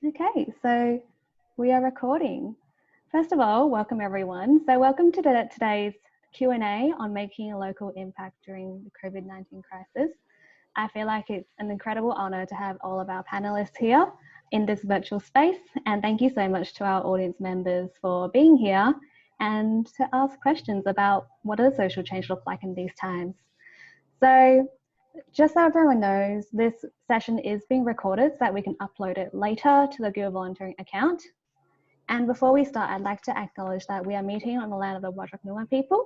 Okay, so we are recording. First of all, welcome everyone. So welcome to today's Q&A on making a local impact during the COVID-19 crisis. I feel like it's an incredible honour to have all of our panellists here in this virtual space, and thank you so much to our audience members for being here and to ask questions about what does social change look like in these times. So just so everyone knows, this session is being recorded so that we can upload it later to the Guild Volunteering account. And before we start, I'd like to acknowledge that we are meeting on the land of the Whadjuk Noongar people,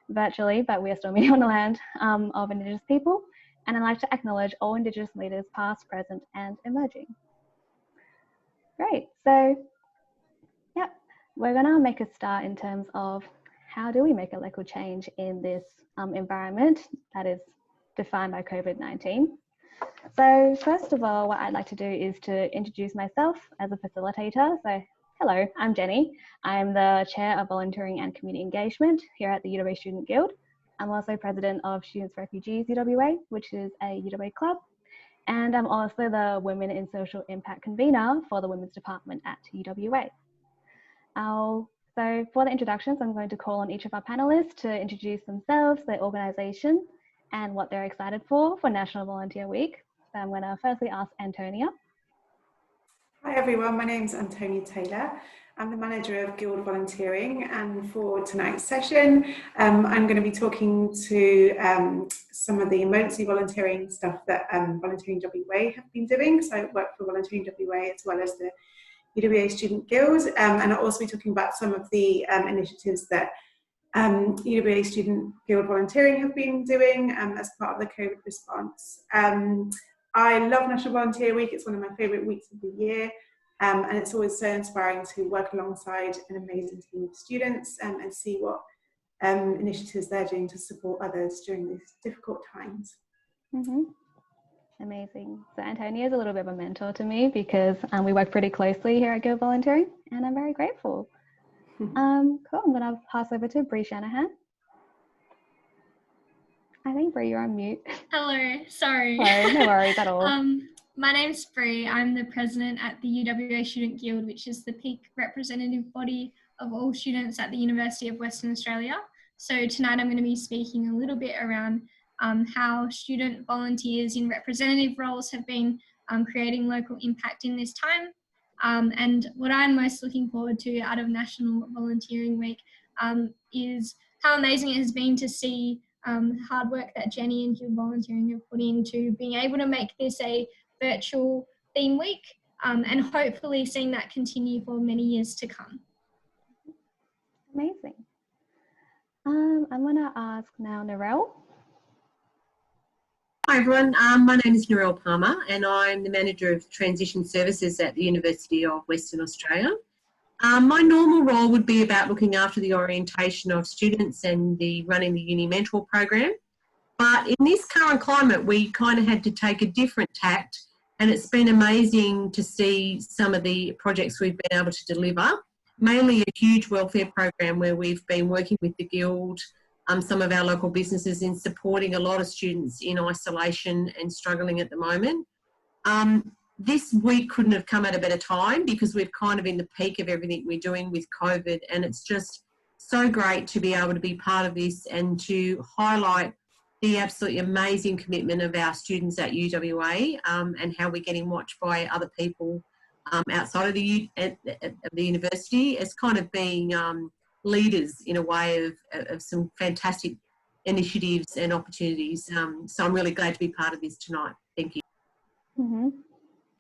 virtually, but we are still meeting on the land of Indigenous people. And I'd like to acknowledge all Indigenous leaders, past, present, and emerging. Great, so yeah, we're gonna make a start in terms of how do we make a local change in this environment that is defined by COVID-19. So first of all, what I'd like to do is to introduce myself as a facilitator. So hello, I'm Jenny. I'm the Chair of Volunteering and Community Engagement here at the Uwa Student Guild. I'm also President of Students for Refugees UWA, which is a UWA club. And I'm also the Women in Social Impact Convener for the Women's Department at UWA. So for the introductions, I'm going to call on each of our panelists to introduce themselves, their organisation, and what they're excited for National Volunteer Week. So I'm going to firstly ask Antonia. Hi everyone, my name's Antonia Taylor. I'm the manager of Guild Volunteering, and for tonight's session I'm going to be talking to some of the emergency volunteering stuff that Volunteering WA have been doing. So I work for Volunteering WA as well as the UWA Student Guild, and I'll also be talking about some of the initiatives that UWA Student Guild Volunteering have been doing as part of the COVID response. I love National Volunteer Week. It's one of my favourite weeks of the year, and it's always so inspiring to work alongside an amazing team of students and see what initiatives they're doing to support others during these difficult times. Mm-hmm. Amazing. So Antonia is a little bit of a mentor to me because we work pretty closely here at Guild Volunteering, and I'm very grateful. Cool. I'm going to pass over to Bree Shanahan. I think, Bree, you're on mute. Hello, sorry. Hello, no worries at all. My name's Bree. I'm the president at the UWA Student Guild, which is the peak representative body of all students at the University of Western Australia. So tonight I'm going to be speaking a little bit around how student volunteers in representative roles have been creating local impact in this time. And what I'm most looking forward to out of National Volunteering Week is how amazing it has been to see hard work that Jenny and Guild Volunteering have put into being able to make this a virtual theme week and hopefully seeing that continue for many years to come. Amazing. I'm going to ask now Narelle. Hi everyone, my name is Narelle Palmer and I'm the Manager of Transition Services at the University of Western Australia. My normal role would be about looking after the orientation of students and running the Uni Mentor program. But in this current climate, we kind of had to take a different tact, and it's been amazing to see some of the projects we've been able to deliver, mainly a huge welfare program where we've been working with the Guild, some of our local businesses in supporting a lot of students in isolation and struggling at the moment. This week couldn't have come at a better time because we're kind of in the peak of everything we're doing with COVID, and it's just so great to be able to be part of this and to highlight the absolutely amazing commitment of our students at UWA and how we're getting watched by other people outside of the university as kind of being leaders in a way of some fantastic initiatives and opportunities. So I'm really glad to be part of this tonight. Thank you. Mm-hmm.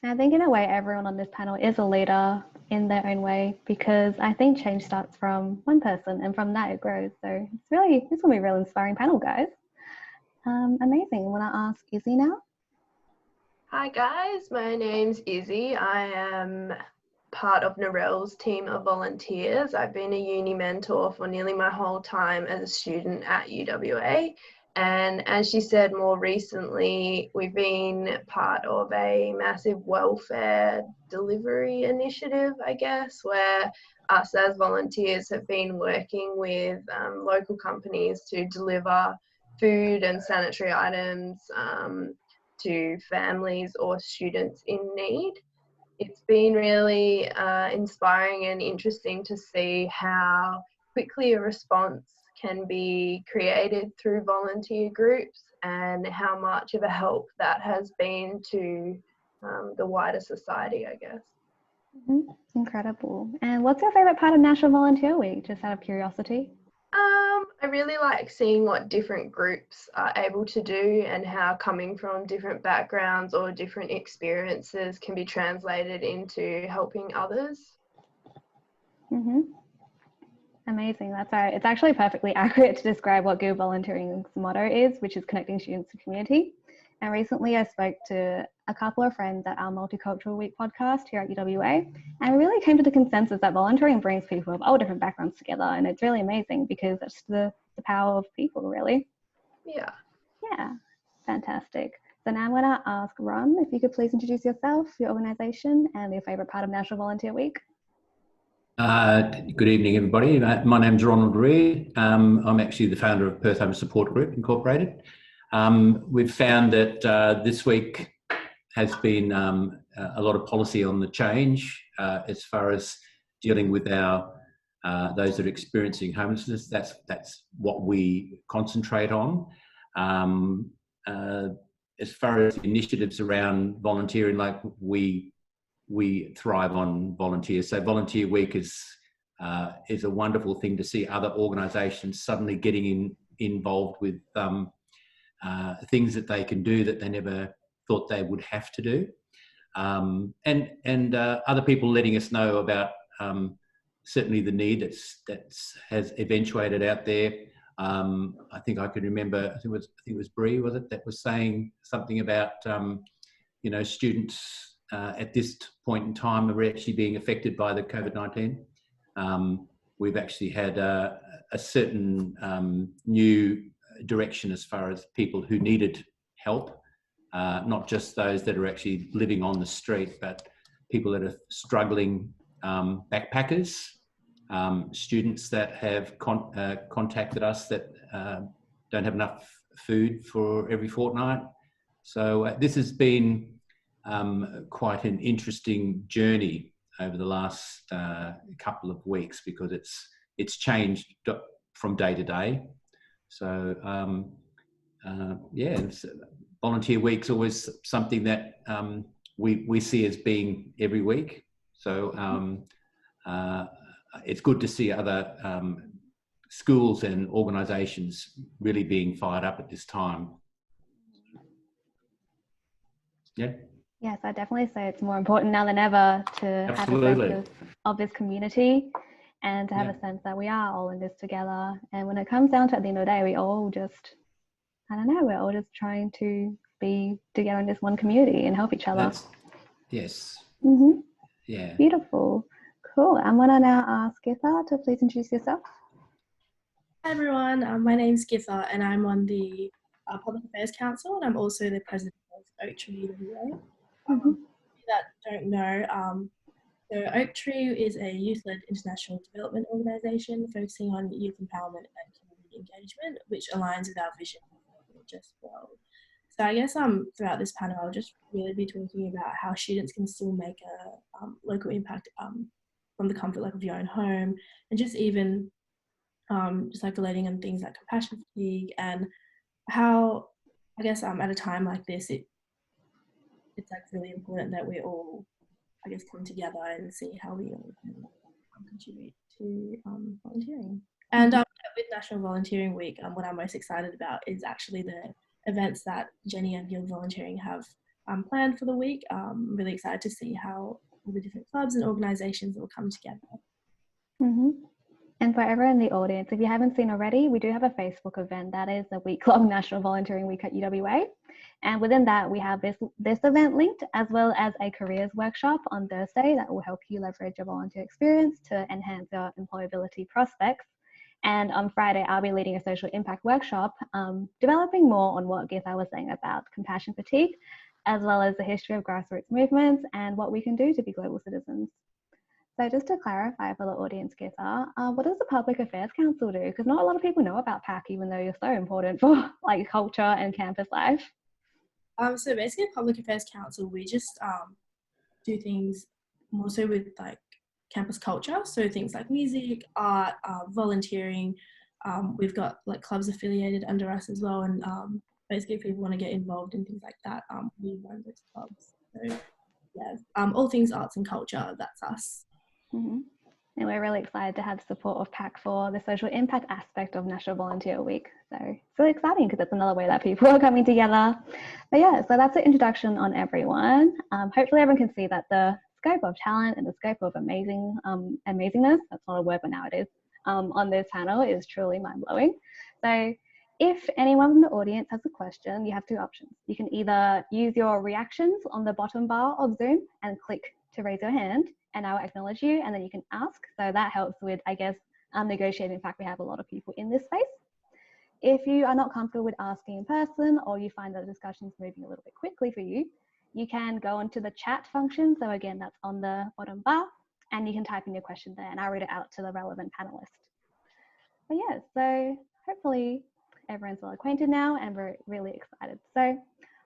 I think in a way everyone on this panel is a leader in their own way because I think change starts from one person and from that it grows. So it's going to be a real inspiring panel, guys. Amazing. I want to ask Izzy now. Hi guys, my name's Izzy. I am part of Narelle's team of volunteers. I've been a uni mentor for nearly my whole time as a student at UWA. And as she said, more recently, we've been part of a massive welfare delivery initiative, I guess, where us as volunteers have been working with local companies to deliver food and sanitary items to families or students in need. it's been really inspiring and interesting to see how quickly a response can be created through volunteer groups and how much of a help that has been to the wider society, I guess. Mm-hmm. Incredible. And what's your favourite part of National Volunteer Week, just out of curiosity? I really like seeing what different groups are able to do and how coming from different backgrounds or different experiences can be translated into helping others. Mm-hmm. Amazing, that's right. It's actually perfectly accurate to describe what Guild Volunteering's motto is, which is connecting students to community. And recently I spoke to a couple of friends at our Multicultural Week podcast here at UWA, and we really came to the consensus that volunteering brings people of all different backgrounds together, and it's really amazing because it's the power of people, really. Yeah. Yeah, fantastic. So now I'm going to ask Ron if you could please introduce yourself, your organisation, and your favourite part of National Volunteer Week. Good evening, everybody. My name's Ronald Reed. I'm actually the founder of Perth Home Support Group Incorporated. We've found that this week has been a lot of policy on the change as far as dealing with our those that are experiencing homelessness. That's what we concentrate on. As far as initiatives around volunteering, like we thrive on volunteers. So Volunteer Week is a wonderful thing to see other organisations suddenly getting involved with things that they can do that they never thought they would have to do, and other people letting us know about certainly the need that has eventuated out there. I think I can remember. I think it was Bree, was it, that was saying something about students. At this point in time, are actually being affected by the COVID-19. We've actually had a certain new direction as far as people who needed help, not just those that are actually living on the street, but people that are struggling, backpackers, students that have contacted us that don't have enough food for every fortnight. So this has been quite an interesting journey over the last couple of weeks, because it's changed from day to day. So Volunteer Week's always something that we see as being every week. So it's good to see other schools and organisations really being fired up at this time. Yeah. Yes, I definitely say it's more important now than ever to Absolutely. have a sense of this community, and to have a sense that we are all in this together. And when it comes down to it, at the end of the day, we're all just trying to be together in this one community and help each other. Yes. Mm-hmm. Yeah. Beautiful. Cool. I'm going to now ask Githa to please introduce yourself. Hi everyone, my name's Githa and I'm on the Public Affairs Council, and I'm also the president of Oak Tree UWA. Mm-hmm. That don't know, so Oak Tree is a youth-led international development organisation focusing on youth empowerment and community engagement, which aligns with our vision of a just world. So I guess throughout this panel, I'll just really be talking about how students can still make a local impact from the comfort of your own home, and just even just like relating on things like compassion fatigue, and how I guess at a time like this, it's like really important that we all, I guess, come together and see how we all can contribute to volunteering. And with National Volunteering Week, what I'm most excited about is actually the events that Jenny and Guild Volunteering have planned for the week. I'm really excited to see how all the different clubs and organisations will come together. Mm-hmm. And for everyone in the audience, if you haven't seen already, we do have a Facebook event that is a week-long National Volunteering Week at UWA. And within that, we have this event linked, as well as a careers workshop on Thursday that will help you leverage your volunteer experience to enhance your employability prospects. And on Friday, I'll be leading a social impact workshop, developing more on what Githa was saying about compassion fatigue, as well as the history of grassroots movements and what we can do to be global citizens. So just to clarify for the audience, Githa, what does the Public Affairs Council do? Because not a lot of people know about PAC, even though you're so important for like culture and campus life. So basically, Public Affairs Council, we just do things more so with like campus culture, so things like music, art, volunteering. We've got like clubs affiliated under us as well, and basically if people want to get involved in things like that, we run those clubs. So yeah, all things arts and culture, that's us. Mm-hmm. And we're really excited to have support of PAC for the social impact aspect of National Volunteer Week. So it's really exciting because it's another way that people are coming together. But yeah, so that's the introduction on everyone. Hopefully everyone can see that the scope of talent and the scope of amazingness, that's not a word, but now it is, on this panel is truly mind-blowing. So if anyone in the audience has a question, you have two options. You can either use your reactions on the bottom bar of Zoom and click to raise your hand, and I will acknowledge you, and then you can ask. So that helps with, I guess, negotiating. In fact, we have a lot of people in this space. If you are not comfortable with asking in person, or you find that the discussion is moving a little bit quickly for you, you can go onto the chat function. So again, that's on the bottom bar, and you can type in your question there, and I'll read it out to the relevant panelist. But yeah, so hopefully everyone's well acquainted now, and we're really excited. So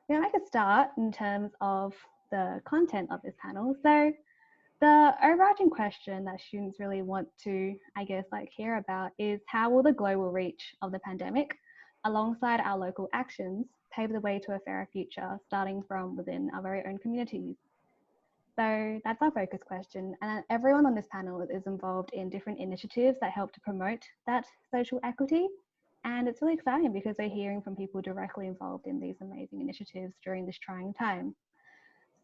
we're gonna make a start in terms of the content of this panel. So the overarching question that students really want to, I guess, like hear about is how will the global reach of the pandemic, alongside our local actions, pave the way to a fairer future, starting from within our very own communities? So that's our focus question. And everyone on this panel is involved in different initiatives that help to promote that social equity. And it's really exciting because we're hearing from people directly involved in these amazing initiatives during this trying time.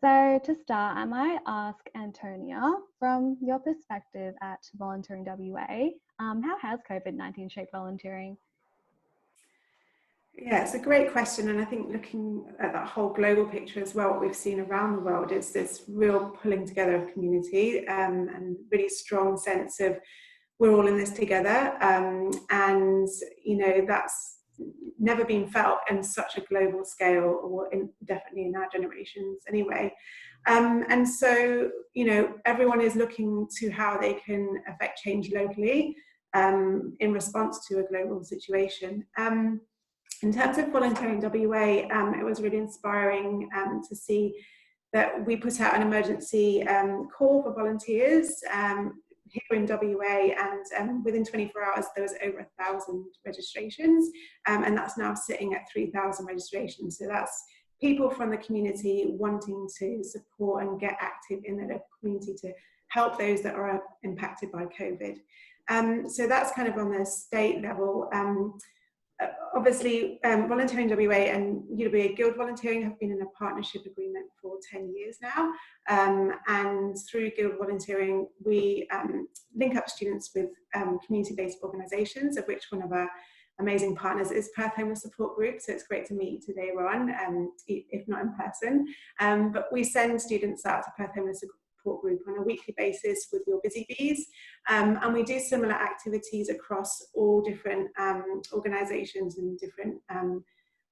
So to start, I might ask Antonia, from your perspective at Volunteering WA, how has COVID-19 shaped volunteering? Yeah, it's a great question, and I think looking at that whole global picture as well, what we've seen around the world is this real pulling together of community, and really strong sense of we're all in this together, and you know that's never been felt in such a global scale, or definitely in our generations anyway. And so, you know, everyone is looking to how they can affect change locally in response to a global situation. In terms of Volunteering WA, it was really inspiring to see that we put out an emergency call for volunteers here in WA, and within 24 hours there was over 1,000 registrations, and that's now sitting at 3,000 registrations. So that's people from the community wanting to support and get active in their local community to help those that are impacted by COVID. So that's kind of on the state level. Obviously, Volunteering WA and UWA Guild Volunteering have been in a partnership agreement for 10 years now, and through Guild Volunteering we link up students with community-based organisations, of which one of our amazing partners is Perth Homeless Support Group, so it's great to meet you today, Ron, if not in person. But we send students out to Perth Homeless Support Group on a weekly basis with your Busy Bees, and we do similar activities across all different organisations and different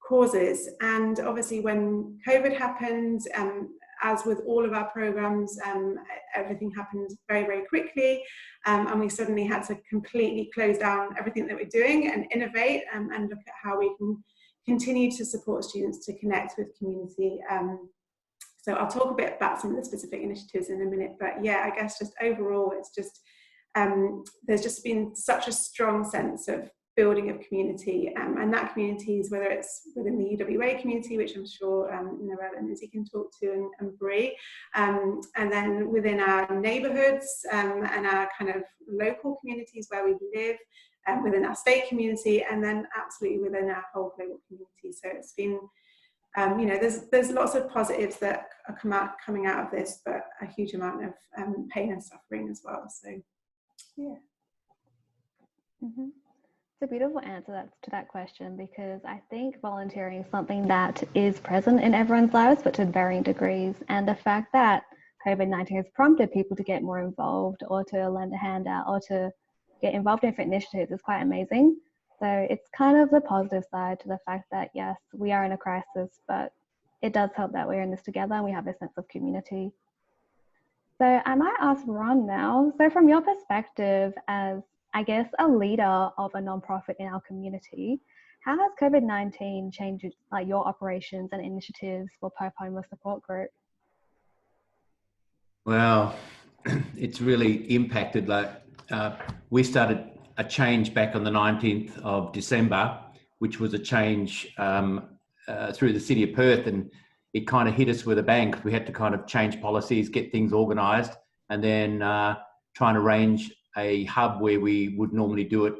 causes. And obviously when COVID happened, as with all of our programmes, everything happened very, very quickly, and we suddenly had to completely close down everything that we're doing and innovate, and look at how we can continue to support students to connect with community. So I'll talk a bit about some of the specific initiatives in a minute, but yeah, I guess just overall, it's just, there's just been such a strong sense of building of community, and that community is whether it's within the UWA community, which I'm sure Narelle and Izzy can talk to, and Bree, and then within our neighbourhoods and our kind of local communities where we live, within our state community, and then absolutely within our whole global community. So it's been, you know, there's lots of positives that are coming out of this, but a huge amount of pain and suffering as well. So, yeah. Mm-hmm. It's a beautiful answer to that question, because I think volunteering is something that is present in everyone's lives, but to varying degrees. And the fact that COVID-19 has prompted people to get more involved, or to lend a hand out, or to get involved in different initiatives is quite amazing. So it's kind of the positive side to the fact that, yes, we are in a crisis, but it does help that we're in this together and we have a sense of community. So I might ask Ron now, so from your perspective as, I guess, a leader of a nonprofit in our community, how has COVID-19 changed like your operations and initiatives for Perth Homeless Support Group? Well, it's really impacted. We started a change back on the 19th of December, which was a change through the City of Perth, and it kind of hit us with a bang. We had to kind of change policies, get things organised, and then try and arrange a hub where we would normally do it.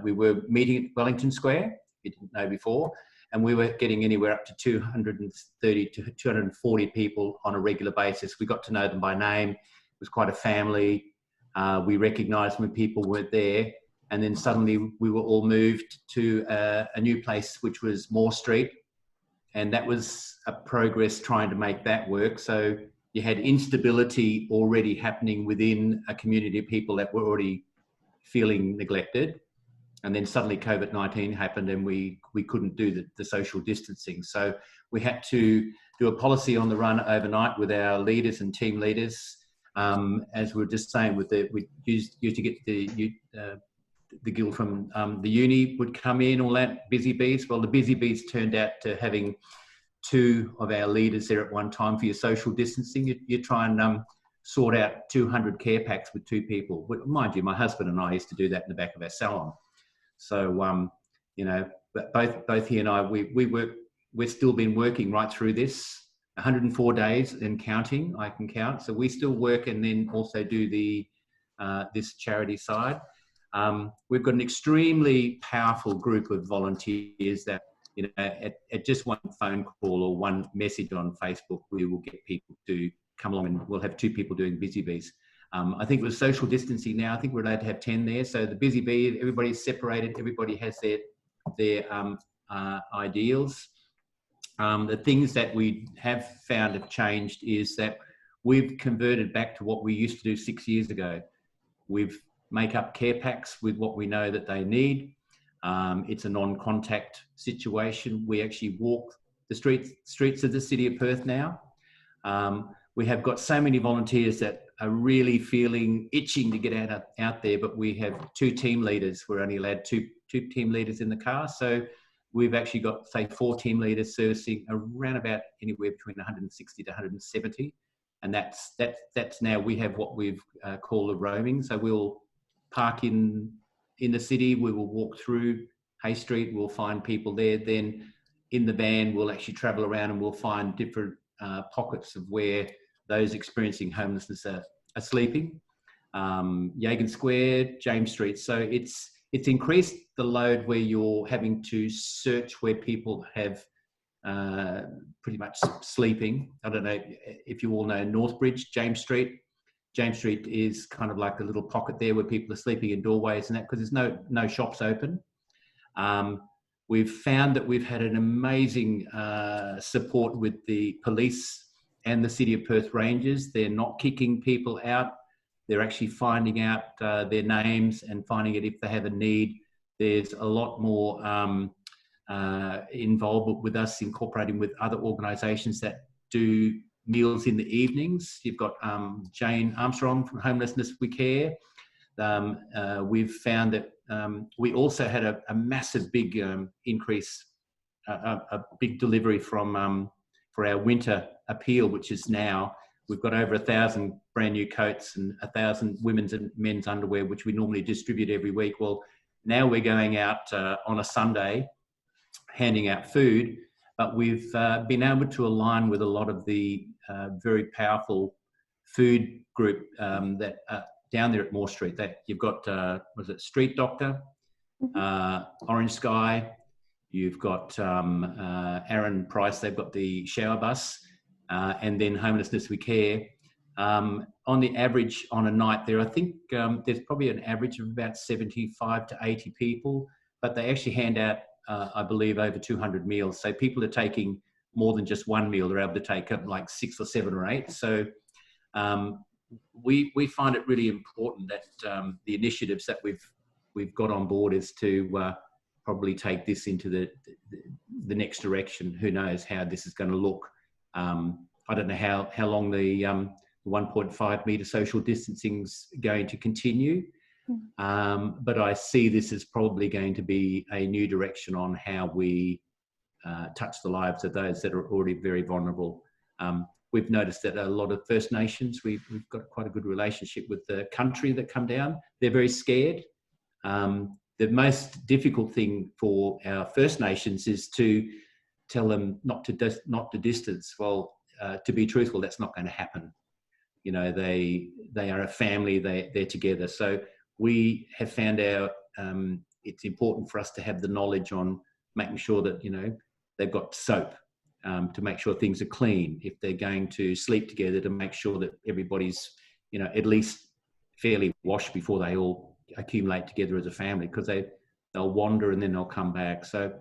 We were meeting at Wellington Square, we didn't know before, and we were getting anywhere up to 230 to 240 people on a regular basis. We got to know them by name. It was quite a family. We recognised when people weren't there, and then suddenly we were all moved to a new place, which was Moore Street, and that was a progress trying to make that work. So you had instability already happening within a community of people that were already feeling neglected. And then suddenly COVID-19 happened and we couldn't do the social distancing. So we had to do a policy on the run overnight with our leaders and team leaders. As we were just saying, we used to get the guild from the uni would come in, all that, busy bees. Well, the busy bees turned out to having 2 of our leaders there at one time for your social distancing. You try and sort out 200 care packs with 2 people. Mind you, my husband and I used to do that in the back of our salon. So, you know, both he and I, we've still been working right through this, 104 days and counting, I can count. So we still work and then also do this charity side. We've got an extremely powerful group of volunteers that, you know, at just one phone call or one message on Facebook, we will get people to come along and we'll have 2 people doing busy bees. I think with social distancing now, I think we're allowed to have 10 there. So the busy bee, everybody's separated, everybody has their ideals. The things that we have found have changed is that we've converted back to what we used to do 6 years ago. We've make up care packs with what we know that they need. It's a non-contact situation. We actually walk the streets of the City of Perth now. We have got so many volunteers that are really feeling itching to get out there, but we have 2 team leaders. We're only allowed two team leaders in the car. So we've actually got, say, 4 team leaders servicing around about anywhere between 160 to 170. And that's now, we have what we've called a roaming. So we'll park in the city, we will walk through Hay Street, we'll find people there. Then in the van, we'll actually travel around and we'll find different pockets of where those experiencing homelessness are sleeping. Yagan Square, James Street. So it's increased the load where you're having to search where people have pretty much sleeping. I don't know if you all know Northbridge, James Street. James Street is kind of like a little pocket there where people are sleeping in doorways and that, because there's no shops open. We've found that we've had an amazing support with the police and the City of Perth Rangers. They're not kicking people out. They're actually finding out their names and finding out if they have a need. There's a lot more involvement with us, incorporating with other organisations that do meals in the evenings. You've got Jane Armstrong from Homelessness We Care. We've found that we also had a massive big increase, a big delivery from for our winter appeal, which is now, we've got over 1,000 brand new coats and 1,000 women's and men's underwear, which we normally distribute every week. Well, now we're going out on a Sunday, handing out food, but we've been able to align with a lot of the very powerful food group that down there at Moore Street. That you've got, was it Street Doctor, Orange Sky, you've got Aaron Price, they've got the shower bus, and then Homelessness We Care. On the average on a night there, I think there's probably an average of about 75 to 80 people, but they actually hand out, I believe, over 200 meals. So people are taking more than just one meal. They're able to take up like 6 or 7 or 8. So we find it really important that the initiatives that we've got on board is to probably take this into the next direction. Who knows how this is going to look. I don't know how long the 1.5 metre social distancing is going to continue, but I see this as probably going to be a new direction on how we touch the lives of those that are already very vulnerable. we've noticed that a lot of First Nations, we've got quite a good relationship with the country that come down. They're very scared. The most difficult thing for our First Nations is to tell them not to distance. Well, to be truthful, that's not going to happen. You know, they are a family. They're together. So we have found it's important for us to have the knowledge on making sure that, you know, they've got soap to make sure things are clean. If they're going to sleep together, to make sure that everybody's, you know, at least fairly washed before they all accumulate together as a family, because they'll wander and then they'll come back. So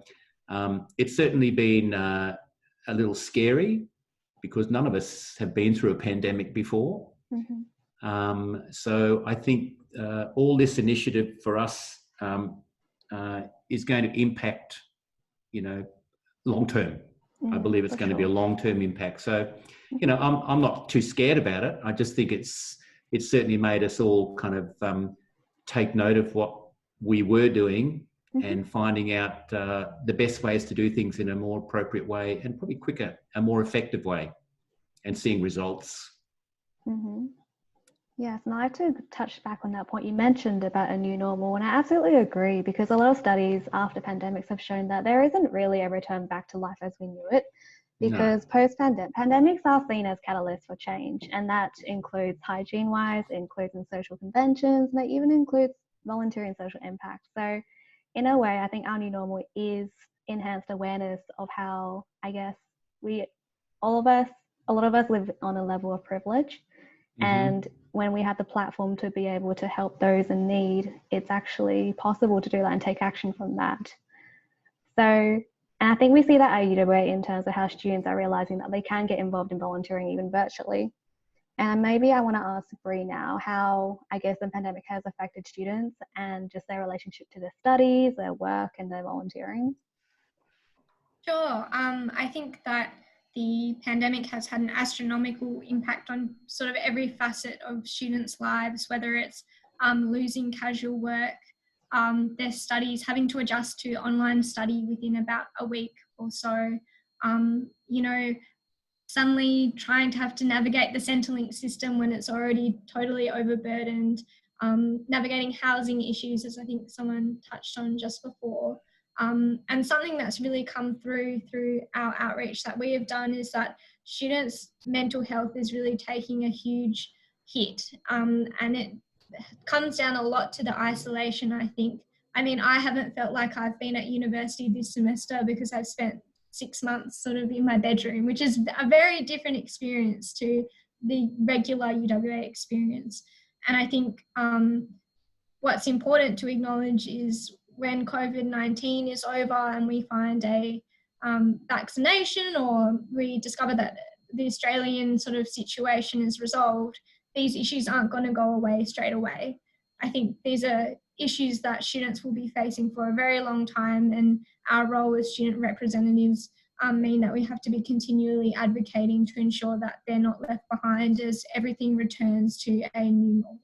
it's certainly been a little scary because none of us have been through a pandemic before. Mm-hmm. So I think all this initiative for us is going to impact, you know, long term. I believe it's going to be a long-term impact. So, you know, I'm not too scared about it. I just think it's certainly made us all kind of take note of what we were doing and finding out the best ways to do things in a more appropriate way and probably quicker, a more effective way, and seeing results. Mm-hmm. Yes, and I'd like to touch back on that point you mentioned about a new normal, and I absolutely agree, because a lot of studies after pandemics have shown that there isn't really a return back to life as we knew it, because pandemics are seen as catalysts for change, and that includes hygiene-wise, includes in social conventions, and it even includes volunteering social impact. So in a way, I think our new normal is enhanced awareness of how, I guess, a lot of us live on a level of privilege. Mm-hmm. And when we have the platform to be able to help those in need, it's actually possible to do that and take action from that. So, and I think we see that at UWA in terms of how students are realizing that they can get involved in volunteering even virtually. And maybe I want to ask Bree now how, I guess, the pandemic has affected students and just their relationship to their studies, their work, and their volunteering. Sure. I think that the pandemic has had an astronomical impact on sort of every facet of students' lives, whether it's losing casual work, their studies, having to adjust to online study within about a week or so, you know, suddenly trying to have to navigate the Centrelink system when it's already totally overburdened, navigating housing issues, as I think someone touched on just before. And something that's really come through our outreach that we have done is that students' mental health is really taking a huge hit, and it comes down a lot to the isolation, I think. I mean, I haven't felt like I've been at university this semester because I've spent 6 months sort of in my bedroom, which is a very different experience to the regular UWA experience. And I think what's important to acknowledge is when COVID-19 is over and we find a vaccination, or we discover that the Australian sort of situation is resolved, these issues aren't going to go away straight away. I think these are issues that students will be facing for a very long time, and our role as student representatives mean that we have to be continually advocating to ensure that they're not left behind as everything returns to a new normal.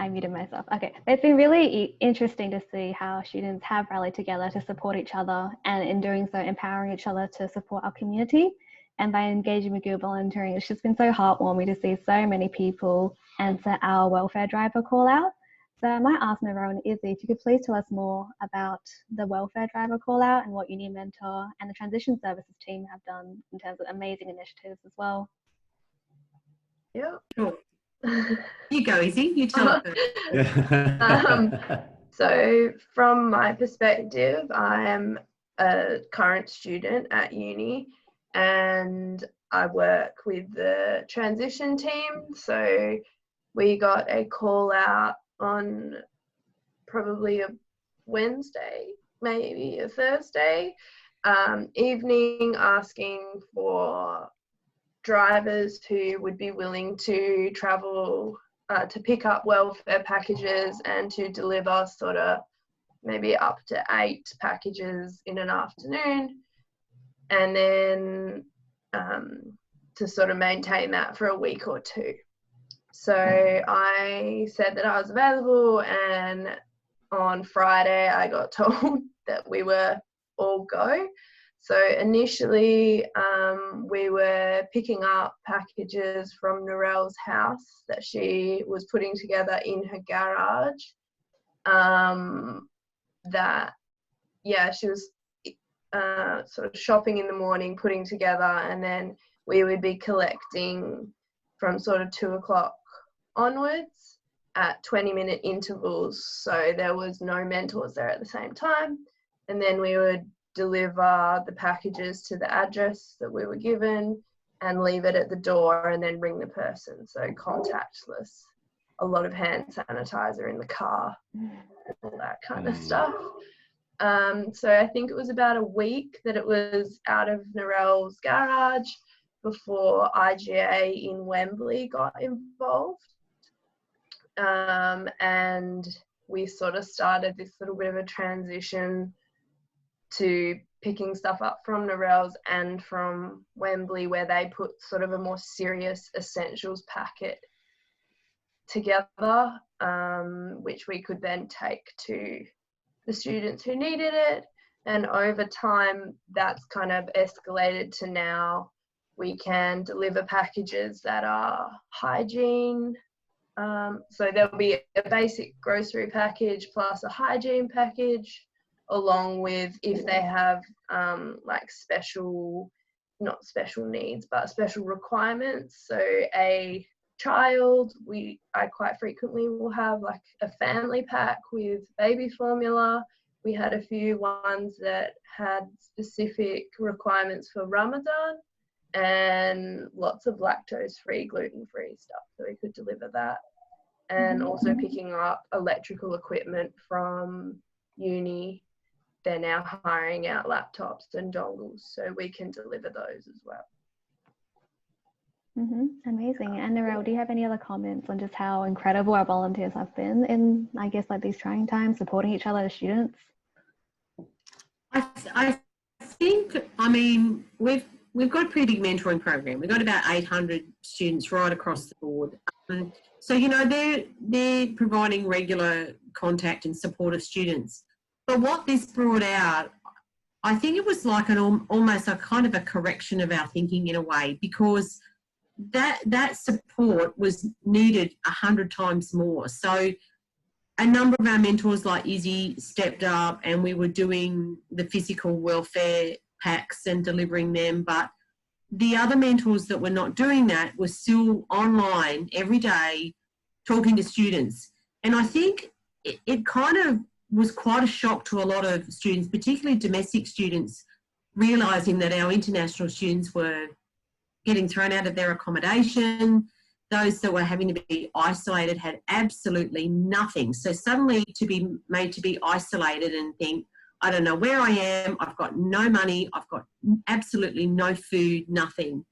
I muted myself. Okay, it's been really interesting to see how students have rallied together to support each other, and in doing so, empowering each other to support our community. And by engaging with Guild volunteering, it's just been so heartwarming to see so many people answer our welfare driver call out. So I might ask Nero and Izzy if you could please tell us more about the welfare driver call out and what Uni Mentor and the transition services team have done in terms of amazing initiatives as well. Yeah. Sure. You go, Izzy. You tell it. So from my perspective, I am a current student at uni and I work with the transition team. So we got a call out on probably a Wednesday, maybe a Thursday evening, asking for drivers who would be willing to travel to pick up welfare packages and to deliver sort of maybe up to 8 packages in an afternoon, and then to sort of maintain that for a week or 2. So I said that I was available, and on Friday I got told that we were all go. So initially, we were picking up packages from Narelle's house that she was putting together in her garage. She was sort of shopping in the morning, putting together, and then we would be collecting from sort of 2 o'clock onwards at 20-minute intervals. So there was no mentors there at the same time. And then we would deliver the packages to the address that we were given and leave it at the door and then ring the person. So contactless, a lot of hand sanitizer in the car, all that kind of stuff. So I think it was about a week that it was out of Narelle's garage before IGA in Wembley got involved. And we sort of started this little bit of a transition to picking stuff up from Narelle's and from Wembley, where they put sort of a more serious essentials packet together, which we could then take to the students who needed it. And over time, that's kind of escalated to now we can deliver packages that are hygiene. So there'll be a basic grocery package plus a hygiene package, along with if they have like not special needs, but special requirements. So a child, I quite frequently will have like a family pack with baby formula. We had a few ones that had specific requirements for Ramadan and lots of lactose-free, gluten-free stuff, so we could deliver that. And also picking up electrical equipment from uni. They're now hiring out laptops and dongles, so we can deliver those as well. Amazing. And Narelle, do you have any other comments on just how incredible our volunteers have been in, I guess, like these trying times, supporting each other as students? I think, I mean, we've got a pretty big mentoring program. We've got about 800 students right across the board. So, you know, they're providing regular contact and support of students. But what this brought out, I think it was like almost a kind of a correction of our thinking in a way, because that support was needed 100 times more. So a number of our mentors like Izzy stepped up and we were doing the physical welfare packs and delivering them, but the other mentors that were not doing that were still online every day talking to students. And I think it kind of was quite a shock to a lot of students, particularly domestic students, realising that our international students were getting thrown out of their accommodation. Those that were having to be isolated had absolutely nothing. So suddenly to be made to be isolated and think, I don't know where I am, I've got no money, I've got absolutely no food, nothing.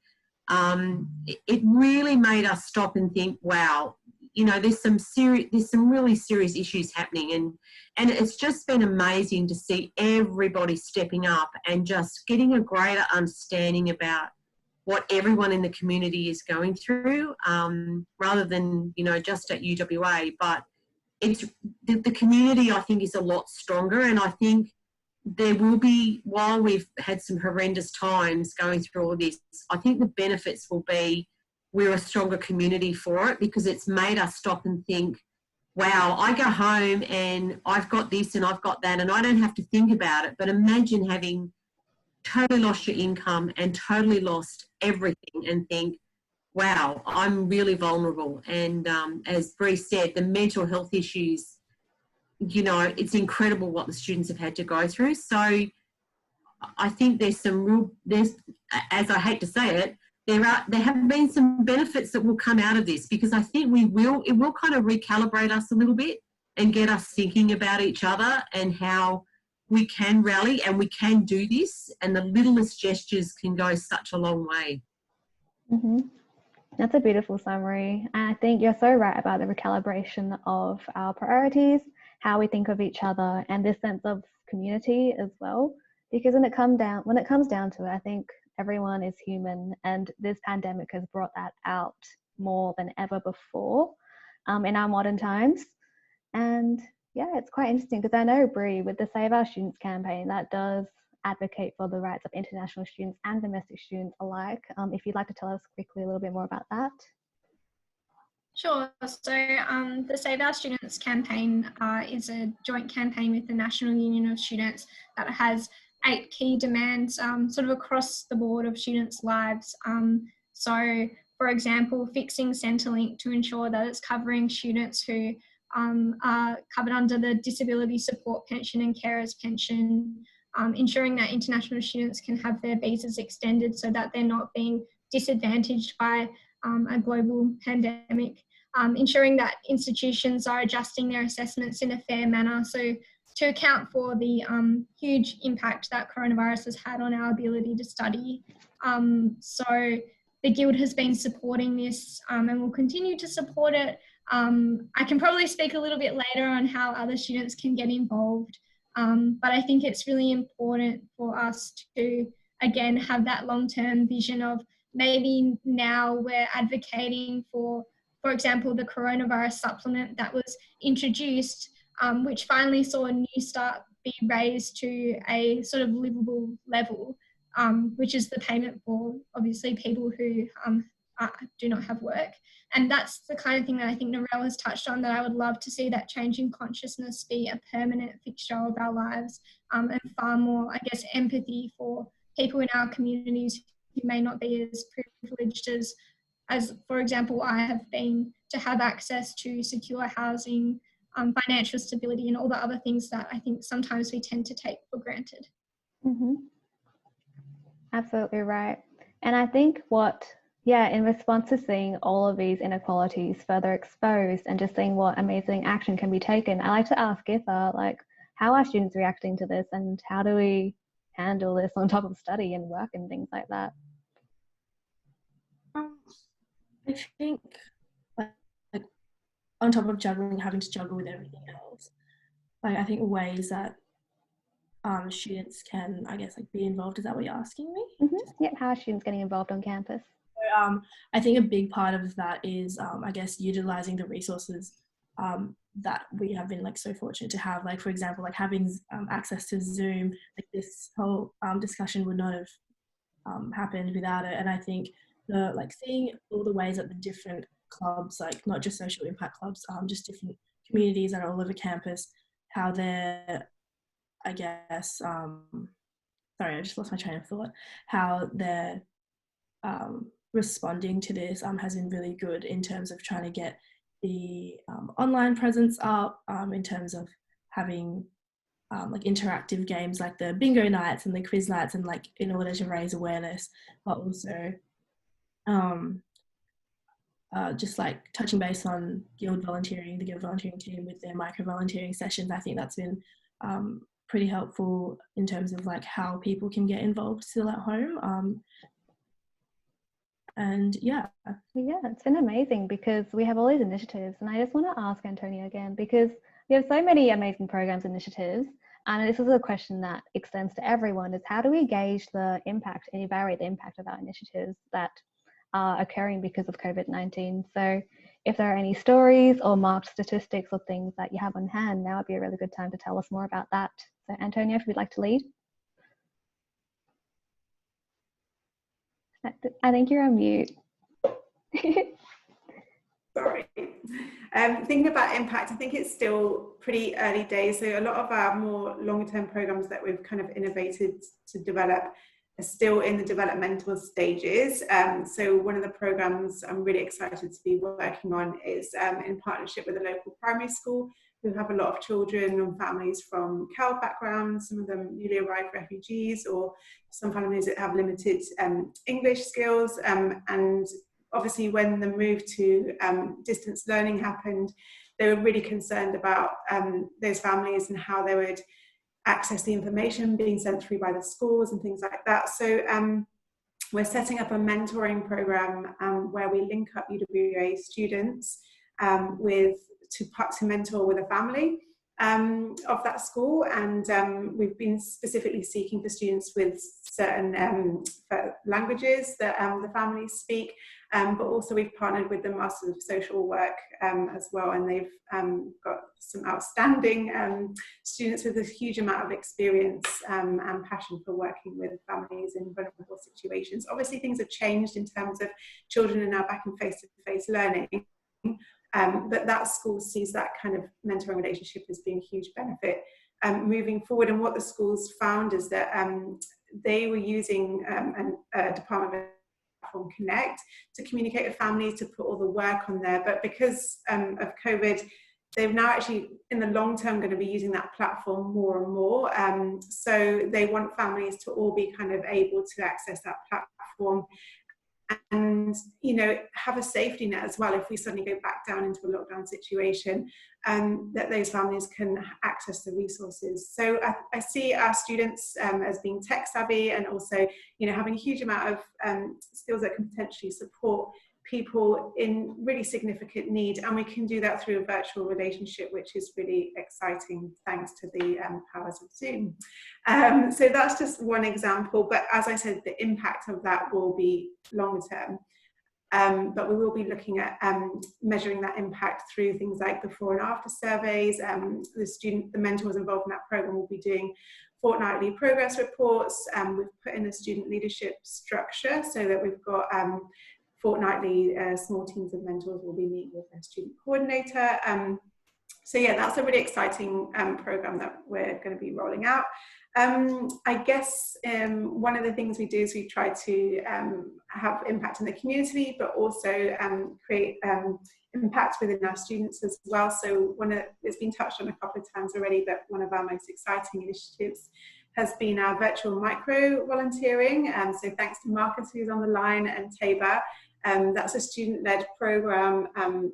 It really made us stop and think, wow, you know, there's some really serious issues happening, and it's just been amazing to see everybody stepping up and just getting a greater understanding about what everyone in the community is going through, rather than, you know, just at UWA. But it's the community, I think, is a lot stronger, and I think there will be, while we've had some horrendous times going through all this, I think the benefits will be we're a stronger community for it, because it's made us stop and think, wow, I go home and I've got this and I've got that and I don't have to think about it. But imagine having totally lost your income and totally lost everything and think, wow, I'm really vulnerable. And as Bree said, the mental health issues, you know, it's incredible what the students have had to go through. So I think there's as I hate to say it, there have been some benefits that will come out of this, because I think it will kind of recalibrate us a little bit and get us thinking about each other and how we can rally and we can do this, and the littlest gestures can go such a long way. That's a beautiful summary. And I think you're so right about the recalibration of our priorities, how we think of each other, and this sense of community as well. Because when it comes down to it, I think everyone is human, and this pandemic has brought that out more than ever before in our modern times. And yeah, it's quite interesting, because I know, Bree, with the Save Our Students campaign, that does advocate for the rights of international students and domestic students alike. If you'd like to tell us quickly a little bit more about that. Sure. So the Save Our Students campaign is a joint campaign with the National Union of Students that has 8 key demands sort of across the board of students' lives. So, for example, fixing Centrelink to ensure that it's covering students who are covered under the Disability Support Pension and Carers Pension, ensuring that international students can have their visas extended so that they're not being disadvantaged by a global pandemic, ensuring that institutions are adjusting their assessments in a fair manner so to account for the huge impact that coronavirus has had on our ability to study. So the Guild has been supporting this and will continue to support it. I can probably speak a little bit later on how other students can get involved, but I think it's really important for us to, again, have that long-term vision of maybe now we're advocating for example, the coronavirus supplement that was introduced, which finally saw a New Start be raised to a sort of livable level, which is the payment for obviously people who do not have work. And that's the kind of thing that I think Narelle has touched on, that I would love to see that change in consciousness be a permanent fixture of our lives, and far more, I guess, empathy for people in our communities who may not be as privileged as, for example, I have been, to have access to secure housing, financial stability, and all the other things that I think sometimes we tend to take for granted. Mm-hmm. Absolutely right. And I think in response to seeing all of these inequalities further exposed and just seeing what amazing action can be taken, I like to ask Itha, like, how are students reacting to this and how do we handle this on top of study and work and things like that? I think like on top of having to juggle with everything else, like I think ways that students can, I guess, like be involved. Is that what you're asking me? Mm-hmm. Yeah, how are students getting involved on campus? So, I think a big part of that is, I guess, utilizing the resources that we have been like so fortunate to have. Like, for example, like having access to Zoom. Like this whole discussion would not have happened without it. And I think seeing all the ways that the different clubs, like not just social impact clubs, just different communities that are all over campus, how they're, I guess, sorry, I just lost my train of thought, how they're responding to this has been really good in terms of trying to get the online presence up, in terms of having like interactive games like the bingo nights and the quiz nights, and like in order to raise awareness, but also just like touching base on the Guild volunteering team with their micro volunteering sessions. I think that's been pretty helpful in terms of like how people can get involved still at home. And yeah, it's been amazing because we have all these initiatives, and I just want to ask Antonia again, because we have so many amazing programs and initiatives, and this is a question that extends to everyone, is how do we gauge the impact and evaluate the impact of our initiatives that are occurring because of COVID-19? So if there are any stories or marked statistics or things that you have on hand, now would be a really good time to tell us more about that. So Antonia, if you'd like to lead. I think you're on mute. Sorry. Thinking about impact, I think it's still pretty early days. So a lot of our more longer-term programs that we've kind of innovated to develop are still in the developmental stages. So one of the programs I'm really excited to be working on is in partnership with a local primary school who have a lot of children and families from CAL backgrounds, some of them newly arrived refugees, or some families that have limited English skills. And obviously when the move to distance learning happened, they were really concerned about those families and how they would access the information being sent through by the schools and things like that. So we're setting up a mentoring program where we link up UWA students to mentor with a family. of that school, and we've been specifically seeking for students with certain languages that the families speak, but also we've partnered with the Masters of Social Work as well, and they've got some outstanding students with a huge amount of experience and passion for working with families in vulnerable situations. Obviously things have changed in terms of children are now back in face-to-face learning, but that school sees that kind of mentoring relationship as being a huge benefit moving forward. And what the schools found is that they were using a Department of Platform Connect to communicate with families, to put all the work on there. But because of COVID, they've now actually, in the long term, going to be using that platform more and more. So they want families to all be kind of able to access that platform and, you know, have a safety net as well if we suddenly go back down into a lockdown situation, that those families can access the resources. So I see our students as being tech savvy and also, you know, having a huge amount of skills that can potentially support people in really significant need, and we can do that through a virtual relationship, which is really exciting thanks to the powers of Zoom. So that's just one example, but as I said, the impact of that will be longer term, but we will be looking at measuring that impact through things like before and after surveys. The mentors involved in that program will be doing fortnightly progress reports. We've put in a student leadership structure so that we've got fortnightly small teams of mentors will be meeting with a student coordinator. So yeah, that's a really exciting program that we're going to be rolling out. I guess one of the things we do is we try to have impact in the community, but also create impact within our students as well. So it's been touched on a couple of times already, but one of our most exciting initiatives has been our virtual micro volunteering. So thanks to Marcus, who's on the line, and Tabor. That's a student-led program,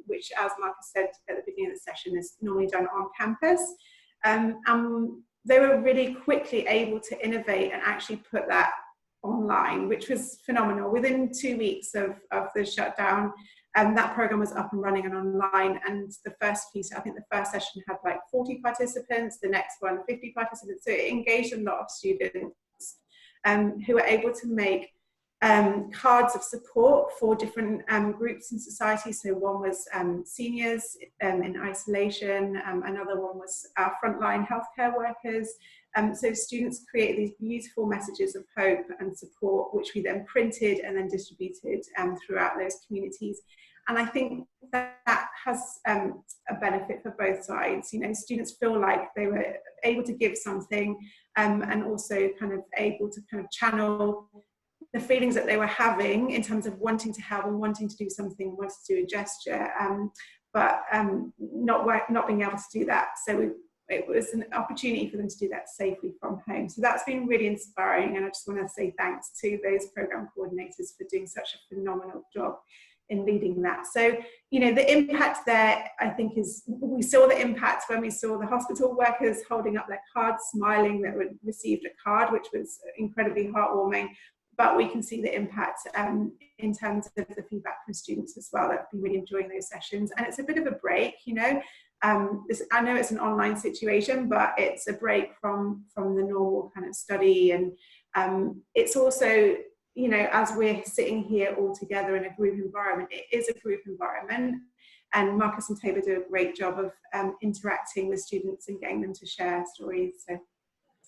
which, as Marcus said at the beginning of the session, is normally done on campus. They were really quickly able to innovate and actually put that online, which was phenomenal. Within 2 weeks of the shutdown, that program was up and running and online. And the first piece, I think the first session had like 40 participants, the next one 50 participants. So it engaged a lot of students who were able to make cards of support for different groups in society. So one was seniors in isolation, another one was our frontline healthcare workers. So students created these beautiful messages of hope and support, which we then printed and then distributed throughout those communities. And I think that has a benefit for both sides. You know, students feel like they were able to give something and also kind of able to kind of channel the feelings that they were having in terms of wanting to help and wanting to do something, wanting to do a gesture, but not being able to do that. So it was an opportunity for them to do that safely from home. So that's been really inspiring, and I just want to say thanks to those program coordinators for doing such a phenomenal job in leading that. So, you know, the impact there, I think, is, we saw the impact when we saw the hospital workers holding up their cards, smiling that had received a card, which was incredibly heartwarming. But we can see the impact in terms of the feedback from students as well, that have been really enjoying those sessions. And it's a bit of a break, you know. I know it's an online situation, but it's a break from the normal kind of study. And it's also, you know, as we're sitting here all together in a group environment, it is a group environment. And Marcus and Tabor do a great job of interacting with students and getting them to share stories. So.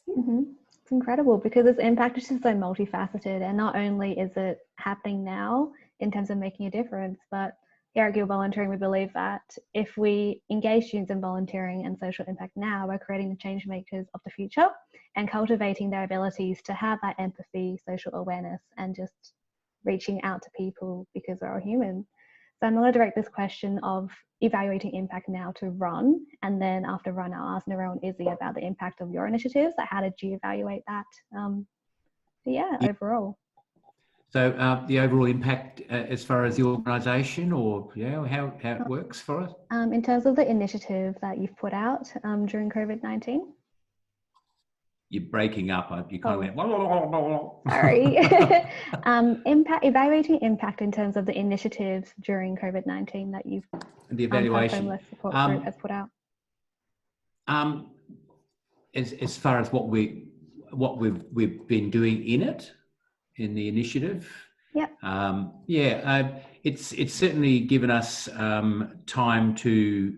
Mm-hmm. It's incredible because its impact is just so multifaceted, and not only is it happening now in terms of making a difference, but here at Guild Volunteering we believe that if we engage students in volunteering and social impact now, we're creating the change makers of the future and cultivating their abilities to have that empathy, social awareness, and just reaching out to people because we're all human. So I'm going to direct this question of evaluating impact now to Ron, and then after Ron, I'll ask Narelle and Izzy about the impact of your initiatives. Like, how did you evaluate that? Overall. So the overall impact as far as the organisation, or how it works for us? In terms of the initiative that you've put out during COVID-19. You're breaking up. You kind of went. Sorry. Evaluating impact in terms of the initiatives during COVID-19 that you've the evaluation homeless support group has put out. As far as what we've been doing in the initiative, Yep. It's certainly given us time to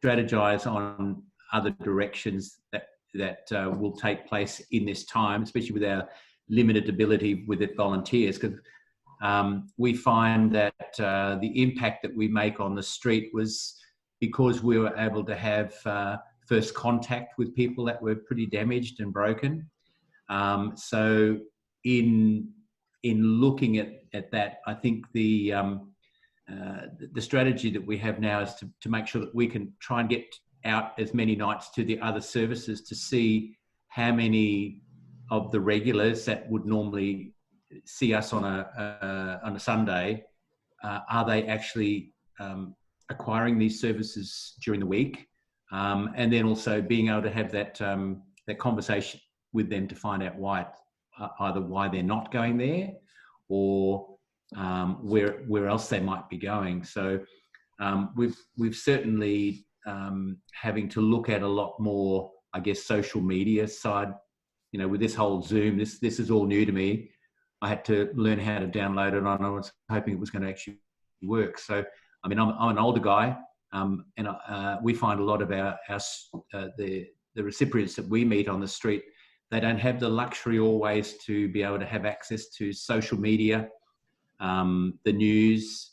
strategize on other directions that will take place in this time, especially with our limited ability with the volunteers, because we find that the impact that we make on the street was because we were able to have first contact with people that were pretty damaged and broken. So in looking at that, I think the strategy that we have now is to make sure that we can try and get out as many nights to the other services to see how many of the regulars that would normally see us on a Sunday, are they actually acquiring these services during the week, and then also being able to have that conversation with them to find out either why they're not going there, or where else they might be going. So we've certainly having to look at a lot more, I guess, social media side. You know, with this whole Zoom, this is all new to me. I had to learn how to download it, and I was hoping it was going to actually work. So, I mean, I'm an older guy, and we find a lot of the recipients that we meet on the street, they don't have the luxury always to be able to have access to social media, the news.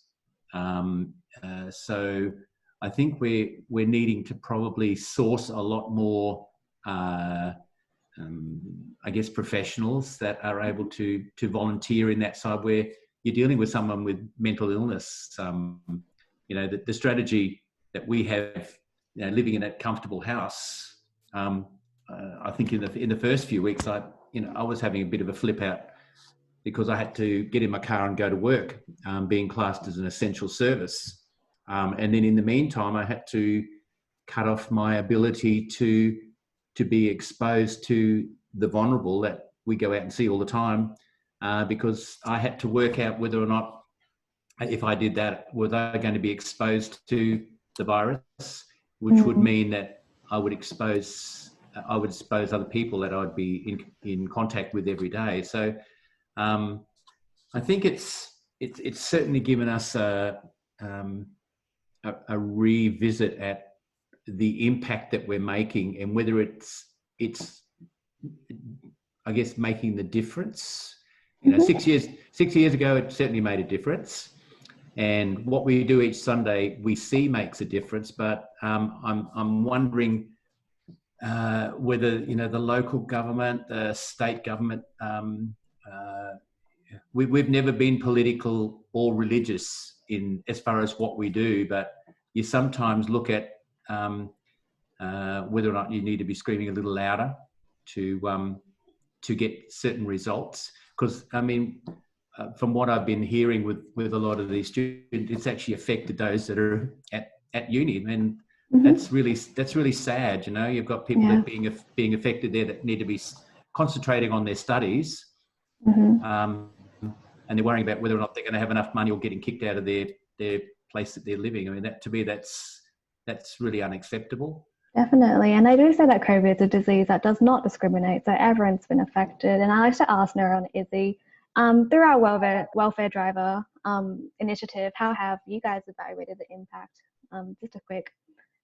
So I think we're needing to probably source a lot more, I guess, professionals that are able to volunteer in that side where you're dealing with someone with mental illness. You know, the strategy that we have, you know, living in that comfortable house, I think in the first few weeks, I was having a bit of a flip out because I had to get in my car and go to work, being classed as an essential service. And then in the meantime, I had to cut off my ability to be exposed to the vulnerable that we go out and see all the time, because I had to work out whether or not, if I did that, were they going to be exposed to the virus, which would mean that I would expose other people that I'd be in contact with every day. So I think it's certainly given us a revisit at the impact that we're making, and whether it's I guess making the difference. You know, 6 years ago, it certainly made a difference, and what we do each Sunday we see makes a difference. But I'm wondering whether, you know, the local government, the state government, we've never been political or religious in as far as what we do, but you sometimes look at whether or not you need to be screaming a little louder to get certain results. Because, I mean, from what I've been hearing with a lot of these students, it's actually affected those that are at uni, and that's really sad. You know, you've got people that are being affected there that need to be concentrating on their studies, and they're worrying about whether or not they're going to have enough money or getting kicked out of their place that they're living. I mean, that to me, that's really unacceptable. Definitely. And they do say that COVID is a disease that does not discriminate, so everyone's been affected. And I like to ask Nora and Izzy, through our welfare driver initiative, how have you guys evaluated the impact? Just a quick,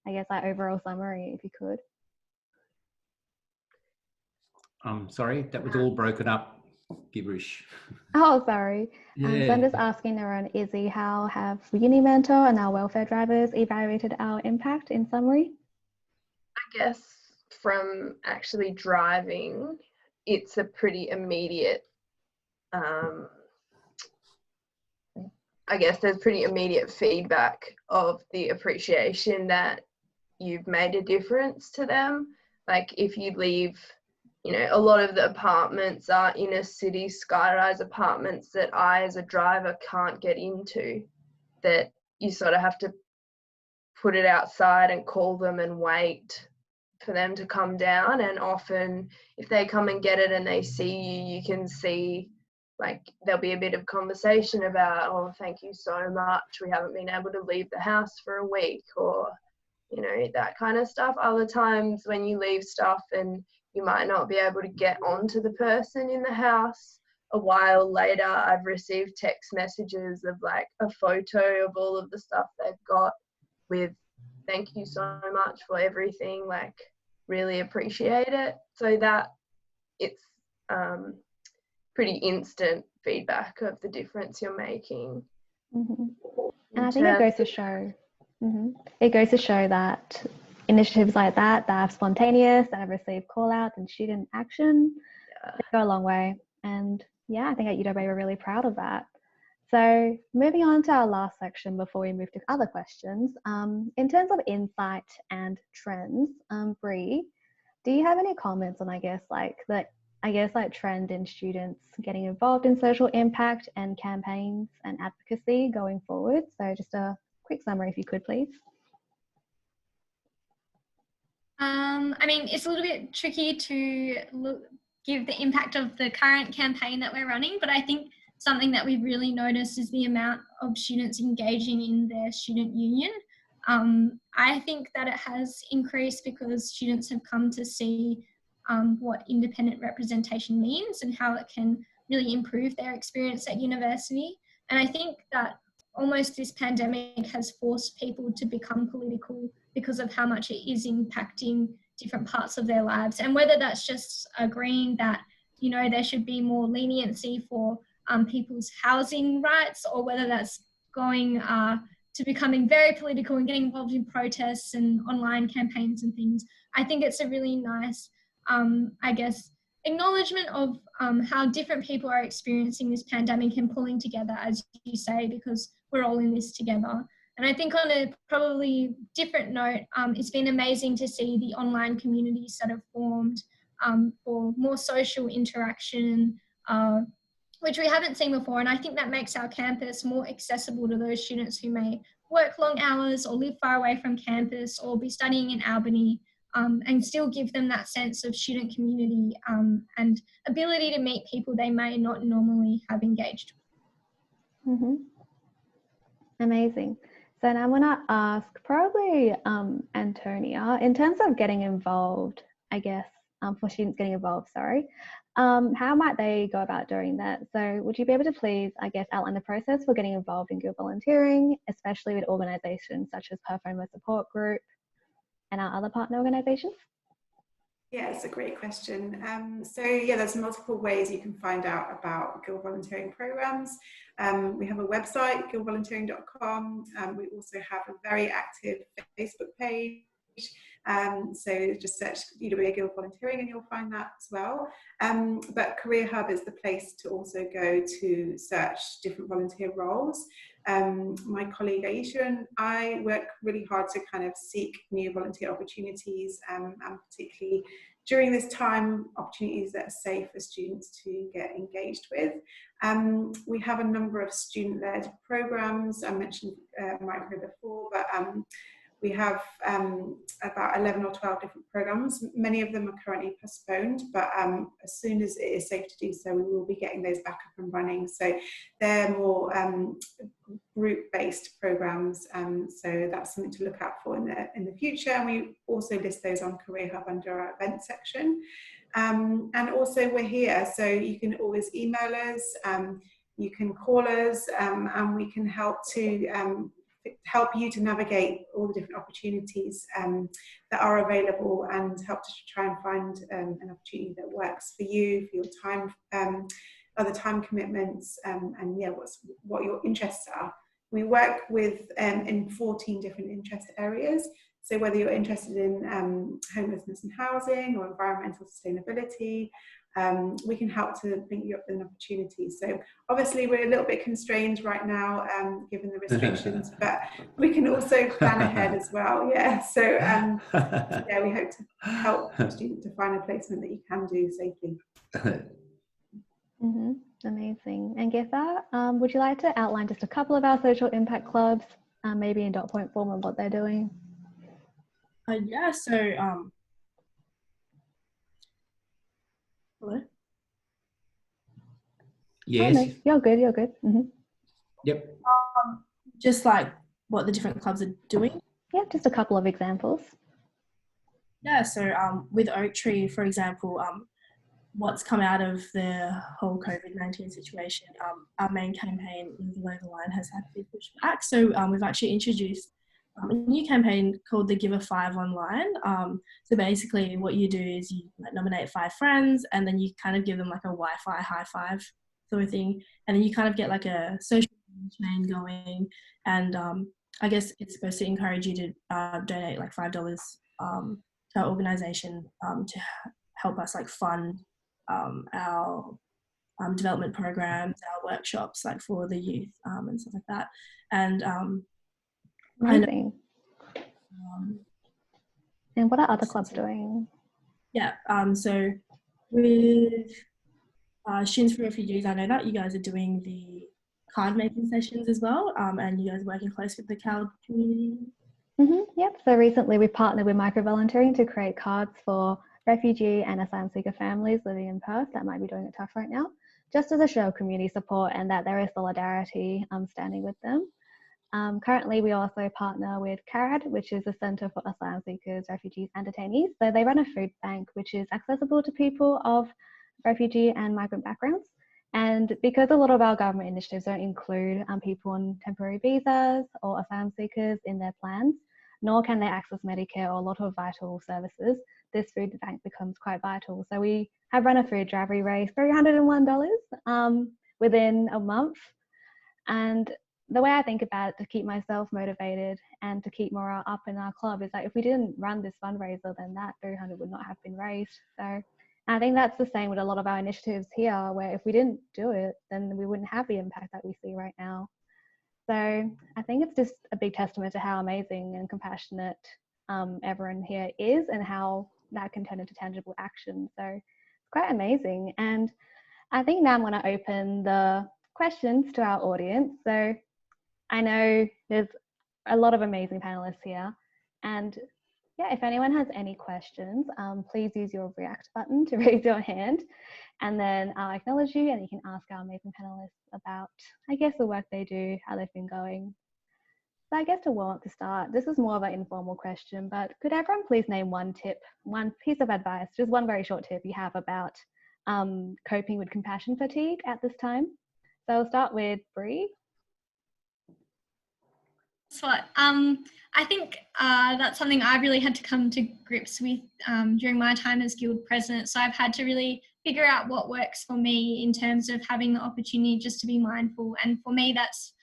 I guess, like overall summary, if you could. Sorry, that was all broken up. Gibberish. Oh, sorry. Yeah. So I'm just asking Nora and Izzy, how have Uni Mentor and our welfare drivers evaluated our impact in summary? I guess from actually driving, it's a pretty immediate, I guess there's pretty immediate feedback of the appreciation that you've made a difference to them. Like if you leave, you know, a lot of the apartments are inner city skyrise apartments that I as a driver can't get into, that you sort of have to put it outside and call them and wait for them to come down. And often if they come and get it and they see you, you can see, like, there'll be a bit of conversation about, oh, thank you so much, we haven't been able to leave the house for a week, or you know, that kind of stuff. Other times when you leave stuff and you might not be able to get onto the person in the house, a while later I've received text messages of like a photo of all of the stuff they've got with thank you so much for everything, like really appreciate it. So that it's pretty instant feedback of the difference you're making. And I think it goes to show, that initiatives like that are spontaneous, that have received call out and student action, they go a long way. And yeah, I think at UW we're really proud of that. So moving on to our last section before we move to other questions, in terms of insight and trends, Bree, do you have any comments on, trend in students getting involved in social impact and campaigns and advocacy going forward? So just a quick summary if you could, please. I mean, it's a little bit tricky to give the impact of the current campaign that we're running, but I think something that we've really noticed is the amount of students engaging in their student union. I think that it has increased because students have come to see what independent representation means and how it can really improve their experience at university. And I think that almost this pandemic has forced people to become political because of how much it is impacting different parts of their lives. And whether that's just agreeing that, you know, there should be more leniency for people's housing rights, or whether that's going to becoming very political and getting involved in protests and online campaigns and things. I think it's a really nice, acknowledgement of how different people are experiencing this pandemic and pulling together, as you say, because we're all in this together. And I think on a probably different note, it's been amazing to see the online communities that have formed for more social interaction, which we haven't seen before. And I think that makes our campus more accessible to those students who may work long hours or live far away from campus or be studying in Albany, and still give them that sense of student community and ability to meet people they may not normally have engaged with. Amazing. So now I'm going to ask probably Antonia, in terms of getting involved, for students getting involved, how might they go about doing that? So would you be able to please, outline the process for getting involved in guild volunteering, especially with organisations such as Performer Support Group and our other partner organisations? Yeah, it's a great question. There's multiple ways you can find out about guild volunteering programs. We have a website, guildvolunteering.com. We also have a very active Facebook page. So just search UW Guild Volunteering and you'll find that as well. But Career Hub is the place to also go to search different volunteer roles. My colleague Aisha and I work really hard to kind of seek new volunteer opportunities, and particularly during this time, opportunities that are safe for students to get engaged with. We have a number of student-led programs. I mentioned Micro before, but we have about 11 or 12 different programs. Many of them are currently postponed, but as soon as it is safe to do so, we will be getting those back up and running. So they're more group-based programs, so that's something to look out for in the future. And we also list those on Career Hub under our event section. And also we're here, so you can always email us, you can call us, and we can help you to navigate all the different opportunities that are available, and help to try and find an opportunity that works for you, for your time, other time commitments, and what your interests are. We work with in 14 different interest areas. So whether you're interested in homelessness and housing or environmental sustainability, we can help to link you up with an opportunity. So obviously we're a little bit constrained right now, given the restrictions, but we can also plan ahead as well. Yeah. So we hope to help students to find a placement that you can do safely. Amazing. And Getha, would you like to outline just a couple of our social impact clubs, maybe in dot point form, and what they're doing? Hello? Yes. Oh, no, you're good. Yep. Just like what the different clubs are doing. Yeah, just a couple of examples. Yeah, so with Oak Tree, for example, what's come out of the whole COVID-19 situation, our main campaign, Below the Line, has had to be pushed back. So we've actually introduced a new campaign called the Give a Five online. So basically what you do is you nominate 5 friends, and then you kind of give them like a Wi-Fi high five sort of thing. And then you kind of get like a social chain going. And I guess it's supposed to encourage you to donate like $5 to our organisation to help us like fund our development programs, our workshops, like for the youth and stuff like that. And Amazing. And what are other clubs doing? Yeah, so with Students for Refugees, I know that you guys are doing the card making sessions as well, and you guys are working close with the CALD community. Yep, so recently we partnered with micro-volunteering to create cards for refugee and asylum seeker families living in Perth that might be doing it tough right now, just as a show of community support and that there is solidarity standing with them. Currently, we also partner with CARAD, which is a Centre for Asylum Seekers, Refugees and Detainees. So they run a food bank which is accessible to people of refugee and migrant backgrounds. And because a lot of our government initiatives don't include people on temporary visas or asylum seekers in their plans, nor can they access Medicare or a lot of vital services, this food bank becomes quite vital. So we have run a food drive. We raised $301 within a month. And the way I think about it to keep myself motivated and to keep morale up in our club is that if we didn't run this fundraiser, then that 300 would not have been raised. So I think that's the same with a lot of our initiatives here, where if we didn't do it, then we wouldn't have the impact that we see right now. So I think it's just a big testament to how amazing and compassionate everyone here is and how that can turn into tangible action. So it's quite amazing. And I think now I'm going to open the questions to our audience. So I know there's a lot of amazing panelists here, and yeah, if anyone has any questions, please use your React button to raise your hand, and then I'll acknowledge you and you can ask our amazing panelists about, I guess, the work they do, how they've been going. So I guess to warm up to start, this is more of an informal question, but could everyone please name one tip, one piece of advice, just one very short tip you have about coping with compassion fatigue at this time? So I'll start with Bree. So I think that's something I really had to come to grips with during my time as Guild President. So I've had to really figure out what works for me in terms of having the opportunity just to be mindful. And for me, that's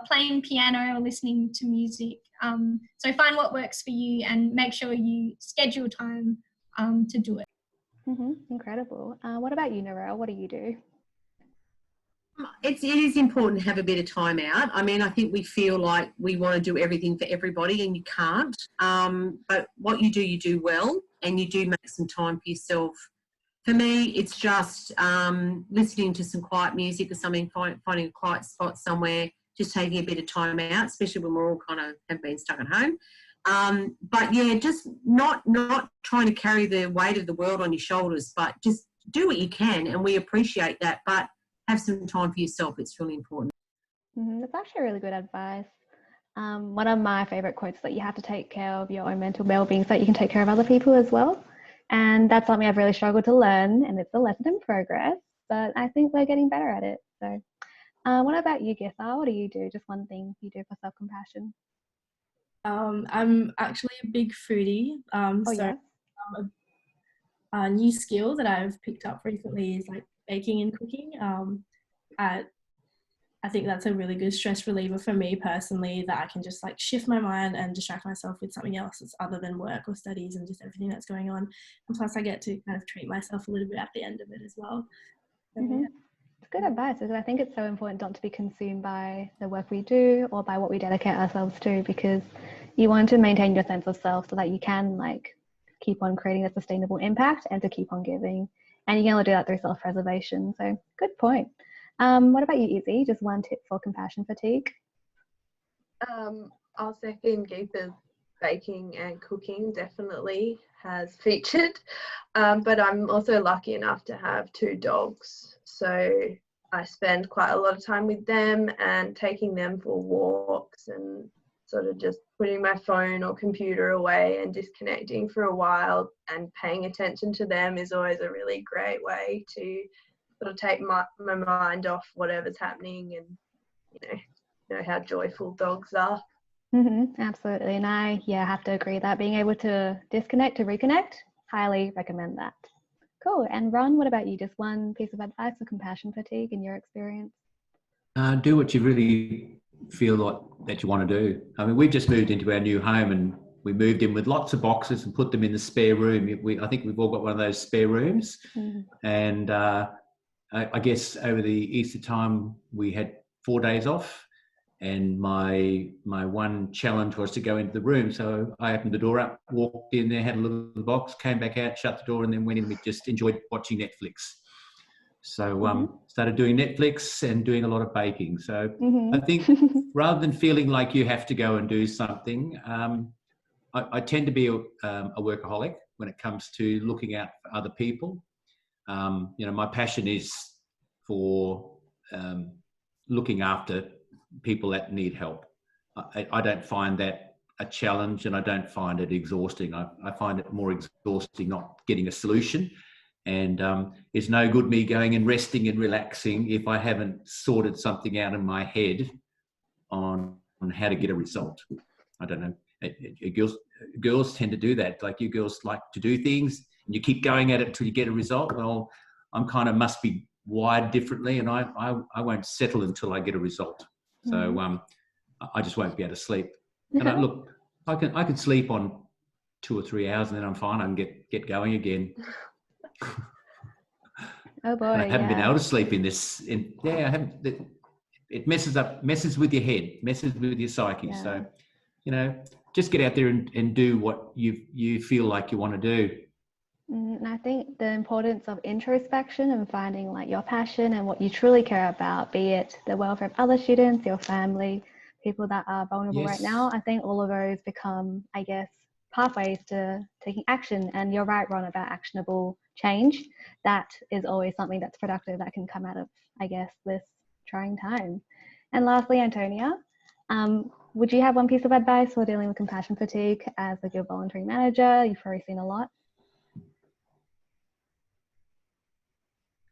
playing piano or listening to music. So find what works for you and make sure you schedule time to do it. Incredible. What about you, Narelle? What do you do? It is important to have a bit of time out. I mean, I think we feel like we want to do everything for everybody and you can't. But what you do well, and you do make some time for yourself. For me, it's just listening to some quiet music or something, finding a quiet spot somewhere, just taking a bit of time out, especially when we're all kind of have been stuck at home. But yeah, just not trying to carry the weight of the world on your shoulders, but just do what you can, and we appreciate that. But have some time for yourself. It's really important. That's actually really good advice. One of my favourite quotes is that you have to take care of your own mental well-being so that you can take care of other people as well. And that's something I've really struggled to learn, and it's a lesson in progress, but I think we're getting better at it. So what about you, Githa? What do you do? Just one thing you do for self-compassion. I'm actually a big foodie. Yes. A new skill that I've picked up recently is like baking and cooking. I think that's a really good stress reliever for me personally, that I can just like shift my mind and distract myself with something else that's other than work or studies and just everything that's going on. And plus I get to kind of treat myself a little bit at the end of it as well. So, yeah. It's good advice, because I think it's so important not to be consumed by the work we do or by what we dedicate ourselves to, because you want to maintain your sense of self so that you can like keep on creating a sustainable impact and to keep on giving. And you can only do that through self-preservation. So good point. What about you, Izzy? Just one tip for compassion fatigue? I'll second Geetha's. Baking and cooking definitely has featured, but I'm also lucky enough to have 2 dogs. So I spend quite a lot of time with them and taking them for walks and sort of just putting my phone or computer away and disconnecting for a while and paying attention to them is always a really great way to sort of take my mind off whatever's happening, and you know how joyful dogs are. Absolutely, and I have to agree that being able to disconnect to reconnect, highly recommend that. Cool. And Ron, what about you? Just one piece of advice for compassion fatigue in your experience? Do what you really feel like that you want to do. I mean, we've just moved into our new home, and we moved in with lots of boxes and put them in the spare room. I think we've all got one of those spare rooms. And I guess over the Easter time, we had 4 days off, and my one challenge was to go into the room. So I opened the door up, walked in there, had a little box, came back out, shut the door, and then went in. We just enjoyed watching Netflix. So started doing Netflix and doing a lot of baking. So I think rather than feeling like you have to go and do something, I tend to be a workaholic when it comes to looking out for other people. My passion is for looking after people that need help. I don't find that a challenge, and I don't find it exhausting. I find it more exhausting not getting a solution. And it's no good me going and resting and relaxing if I haven't sorted something out in my head on how to get a result. I don't know. Girls tend to do that. Like, you girls like to do things and you keep going at it till you get a result. Well, I'm kind of must be wired differently, and I won't settle until I get a result. So I just won't be able to sleep. And look, I can sleep on 2 or 3 hours and then I'm fine. I can get going again. Oh boy! I haven't been able to sleep in this. I haven't. It messes with your head, messes with your psyche. Yeah. So, just get out there and do what you feel like you want to do. And I think the importance of introspection and finding like your passion and what you truly care about, be it the welfare of other students, your family, people that are vulnerable right now. I think all of those become, I guess, pathways to taking action. And you're right, Ron, about actionable change. That is always something that's productive that can come out of, I guess, this trying time. And lastly, Antonia, would you have one piece of advice for dealing with compassion fatigue as a Guild volunteering manager? You've probably seen a lot.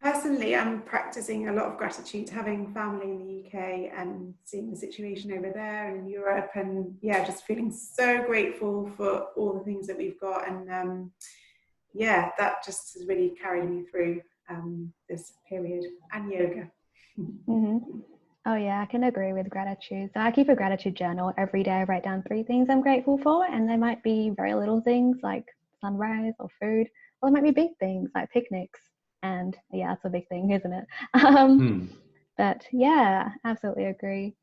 Personally, I'm practicing a lot of gratitude, having family in the UK and seeing the situation over there and in Europe, and just feeling so grateful for all the things that we've got. And that just has really carried me through this period, and yoga. Oh yeah, I can agree with gratitude. So I keep a gratitude journal every day. I write down 3 things I'm grateful for, and they might be very little things like sunrise or food, or they might be big things like picnics. And it's a big thing, isn't it? But absolutely agree.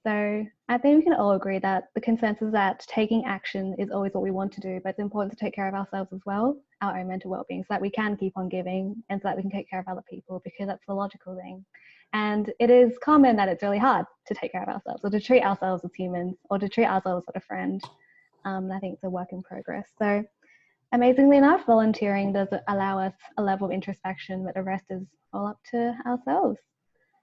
So I think we can all agree that the consensus is that taking action is always what we want to do, but it's important to take care of ourselves as well, our own mental well-being, so that we can keep on giving and so that we can take care of other people, because that's the logical thing. And it is common that it's really hard to take care of ourselves, or to treat ourselves as humans, or to treat ourselves as a friend. I think it's a work in progress. So amazingly enough, volunteering does allow us a level of introspection, but the rest is all up to ourselves.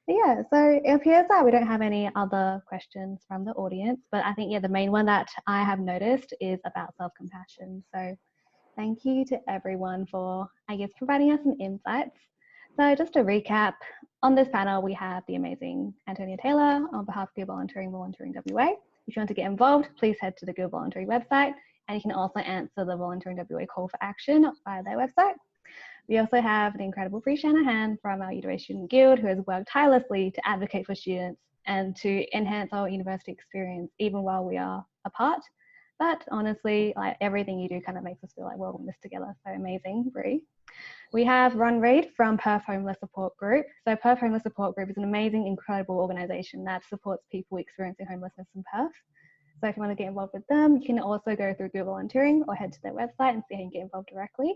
But so it appears that we don't have any other questions from the audience, but I think the main one that I have noticed is about self-compassion. So thank you to everyone for, I guess, providing us some insights. So just to recap, on this panel we have the amazing Antonia Taylor on behalf of Guild Volunteering WA. If you want to get involved, please head to the Guild Volunteering website. And you can also answer the Volunteering WA call for action via their website. We also have the incredible Bree Shanahan from our UWA Student Guild, who has worked tirelessly to advocate for students and to enhance our university experience even while we are apart. But honestly, like, everything you do kind of makes us feel like we're all in this together. So amazing, Bree. We have Ron Reid from Perth Homeless Support Group. So Perth Homeless Support Group is an amazing, incredible organisation that supports people experiencing homelessness in Perth. So if you want to get involved with them, you can also go through Guild Volunteering or head to their website and see how you can get involved directly.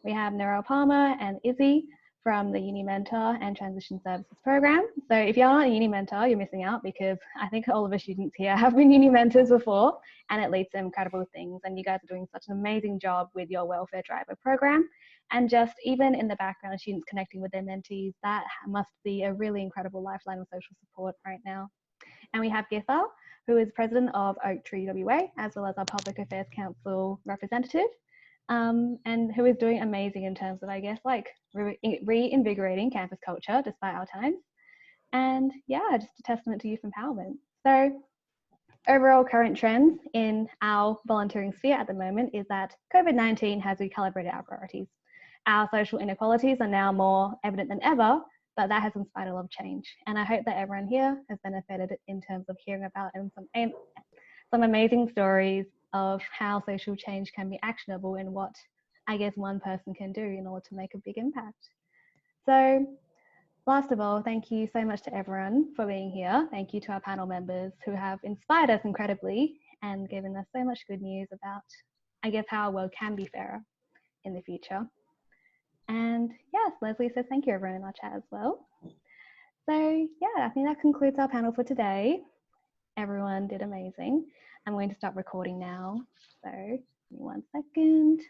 We have Narelle Palmer and Izzy from the Uni Mentor and Transition Services Program. So if you're not a Uni Mentor, you're missing out, because I think all of the students here have been Uni Mentors before, and it leads to incredible things. And you guys are doing such an amazing job with your Welfare Driver program. And just even in the background, students connecting with their mentees, that must be a really incredible lifeline of social support right now. And we have Githa, who is president of Oak Tree WA, as well as our Public Affairs Council representative, and who is doing amazing in terms of, I guess, like reinvigorating campus culture despite our times. And yeah, just a testament to youth empowerment. So overall current trends in our volunteering sphere at the moment is that COVID-19 has recalibrated our priorities. Our social inequalities are now more evident than ever, but that has inspired a lot of change. And I hope that everyone here has benefited in terms of hearing about some amazing stories of how social change can be actionable and what, I guess, one person can do in order to make a big impact. So last of all, thank you so much to everyone for being here. Thank you to our panel members who have inspired us incredibly and given us so much good news about, I guess, how our world can be fairer in the future. And yes, Leslie says thank you everyone in our chat as well. So yeah, I think that concludes our panel for today. Everyone did amazing. I'm going to start recording now. So give me 1 second.